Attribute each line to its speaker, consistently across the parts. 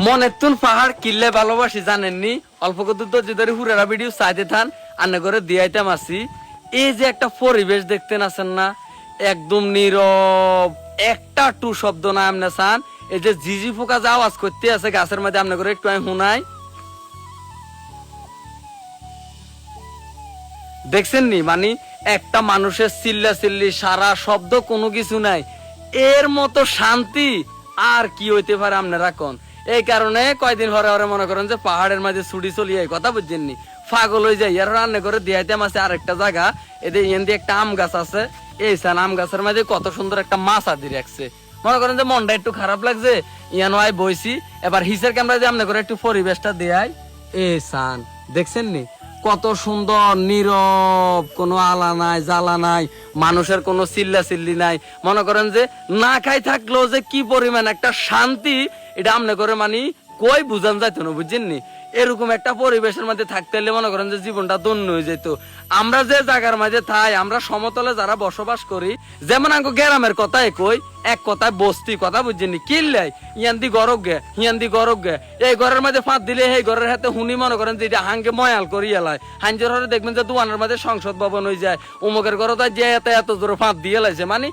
Speaker 1: মনে তুন পাহাড় কিল্লে ভালোবাসি জানেননি, অল্প কত ধরে হুরেরা ভিডিও চাইতে থান আন্না করে দিয়াইতাম আসি। এই যে একটা পরিবেশ দেখতেন আছেন না, একদম নীরব, একটা টু শব্দ না আমনে চান। এই যে জিজি পোকা যে আওয়াজ করতে আছে গাছের মধ্যে, আমনে করে একটু আমি শুনাই, দেখছেন নি? মানে একটা মানুষের চিল্লা চিল্লি সারা শব্দ কোনো কিছু নাই, এর মতো শান্তি আর কি হইতে পারে আপনারা কোন। এই কারণে কয়দিন হরে হরে মনে করেন যে পাহাড়ের মাঝে ছুটি চলিয়ে কথা বুঝছেননি, পাগল হয়ে যাই। আর রান্না করে দিয়াইতাম আছে আরেকটা জায়গা, এদের ইয়ান দিয়ে একটা আম গাছ আছে, এই সান আম গাছের মাঝে কত সুন্দর একটা মাছ আদি রাখছে। মনে করেন যে মনটা একটু খারাপ লাগছে, ইয়ান ওয়াই বইছি, এবার হিসের ক্যামেরা দিয়ে আমনে করে একটু পরিবেশটা দেয়। এই সান দেখছেন নি কত সুন্দর, নীরব, কোনো আলা নাই জ্বালা নাই, মানুষের কোনো চিল্লা চিল্লি নাই। মনে করেন যে না খাই থাকলেও যে কি পরিমাণ একটা শান্তি, এটা আমনে করে মানে কই বুঝান যাইতো না, বুঝছেননি? এরকম একটা পরিবেশের মধ্যে থাকতে হলে মনে করেন যে জীবনটা ধন্য হয়ে যেত। আমরা যে জায়গার মাঝে থাই, আমরা সমতলে যারা বসবাস করি, যেমন আঙ্গো গ্রামের কথাই কই, এক কথায় বস্তি কথা বুঝছেননি, কিল্লাই ইয়ান্দি গরব গে হিয়ান্দি গরব গে, এই ঘরের মাঝে ফাঁদ দিলে এই ঘরের হাতে হুনি মনে করেন যে এটা হাঙ্গে ময়াল করি এলাই। হাঞ্জর হরে দেখবেন যে দোয়ানের মাঝে সংসদ ভবন হয়ে যায়, উমুকের ঘরে তো যে এত জোরে ফাঁদ দিয়ে লাইছে। মানে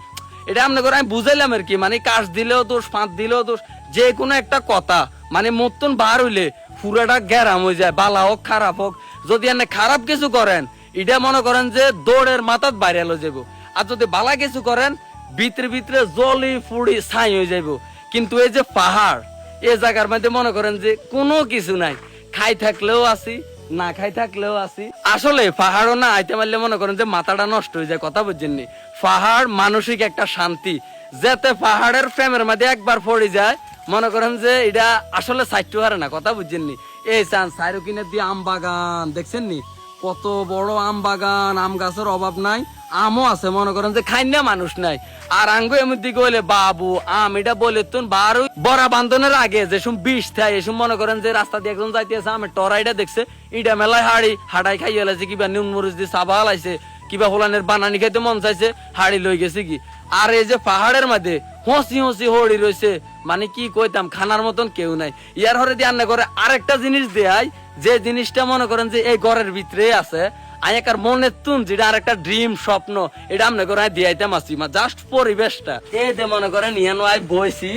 Speaker 1: এটা আমনে করে আমি বুঝাইলাম আর কি, মানে কাশ দিলেও দোষ, ফাঁদ দিলেও দোষ, যে কোনো একটা কথা মানে মতন বার হইলে পুরাটা গ্যারাম হয়ে যায়, বালা হোক খারাপ হোক। যদি এনে খারাপ কিছু করেন, এটা মনে করেন যে দৌড়ের মাথাত বাইরে এলো যাবো, আর যদি বালা কিছু করেন ভিতরে ভিতরে জলি ফুড়ি ছাই হয়ে যাইব। কিন্তু এই যে পাহাড়, এই জায়গার মধ্যে মনে করেন যে কোনো কিছু নাই, খাই থাকলেও আছি, না খাই থাকলেও আছি। আসলে পাহাড়ও না আইতে পারলে মনে করেন যে মাথাটা নষ্ট হয়ে যায়, কথা বুঝছেননি? পাহাড় মানসিক একটা শান্তি, যেতে পাহাড়ের প্রেমের মধ্যে একবার পড়ে যায়, মনে করেন যে এটা আসলে সাইটু হারে না, কথা বুঝছেননি? এই চান সাইরো কিনে দিয়ে আম বাগান দেখছেন নি, কত বড় আম বাগান, আম গাছের অভাব নাই, আমও আছে, মনে করেন যে খাই না মানুষ নাই। আর আঙ্গু এমন দিকে হইলে বাবু আম এটা বলে তুন বারো বড়া বান্ধনের আগে যেসব বিষ থাই, এসব মনে করেন যে রাস্তা দিয়ে একজন যাইতে আছে, আমের টরাইটা দেখছে, ইটা মেলায় হাড়াই খাইয়ে লাইছে, কিবা নুন মরিচ দিয়ে চাবা লাইছে, কিবা হোলানের বানানি খাইতে মন চাইছে, হাড়ি লই গেছে কি। আর এই যে পাহাড়ের মধ্যে হসি হসি হড়ি রয়েছে, মানে কি কইতাম, খানার মতন কেউ নাই। ইয়ার হরে দিয়ে রান্না করে আরেকটা জিনিস দেয়, যে জিনিসটা মনে করেন যে এই ঘরের ভিতরে আছে, আয়াকার মনে তুন যেটা আর একটা ড্রিম স্বপ্ন, এটা আমনে করে দিয়াইতাম আসি মা জাস্ট পরিবেশটা। এই যে মনে করেন ইয়ানো আই বইছি,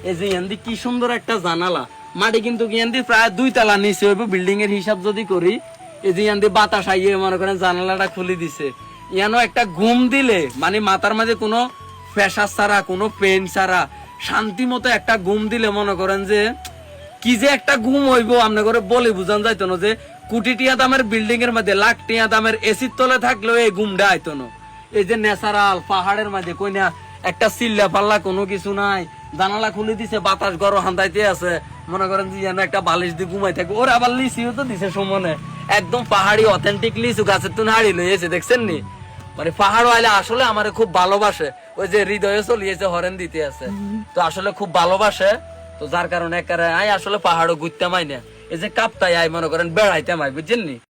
Speaker 1: এই যে ইয়ান্দি কি সুন্দর একটা জানালা, মাটি কিন্তু ইয়ান্দি প্রায় 2 তলা নিচে হইব বিল্ডিং এর হিসাব যদি করি। এই যে ইয়ান্দি বাতাস আইয়ে মনে করেন জানালাটা খুলে দিছে, ইয়ানো একটা ঘুম দিলে মানে মাথার মাঝে কোনো প্রেসার ছাড়া, কোনো পেন ছাড়া শান্তি মতো একটা ঘুম দিলে মনে করেন যে কি যে একটা ঘুম হইব, আমনে করে বলে বুঝান যাইতো না। যে কোটি টিয়া দামের বিল্ডিং এর মধ্যে, লাখ টিয়া দামের এসির তলে থাকলেও এই ঘুমটা আইতো না। এই যে ন্যাচারাল পাহাড়ের মাঝে কই না একটা চিল্লা পাল্লা কোনো কিছু নাই, জানালা খুলে দিছে, বাতাস গরম হান্দাইতে আছে, মনে করেন যে যেন একটা বালিশ দিয়ে ঘুমাই থাকে। ওর আবার লিচিও তো দিছে সুমনে, একদম পাহাড়ি অথেন্টিক লিচু গাছের তুন হাড়ি লইয়েছে, দেখছেন নি? মানে পাহাড় আইলে আসলে আমারে খুব ভালোবাসে, ওই যে হৃদয়ে চলিয়েছে হরেন দিতে আছে, তো আসলে খুব ভালোবাসে। তো যার কারণে আসলে পাহাড়ও ঘুরতে মাই না, এই যে কাপ্তাই আই মনে করেন বেড়াইতে মাই, বুঝছেন নি?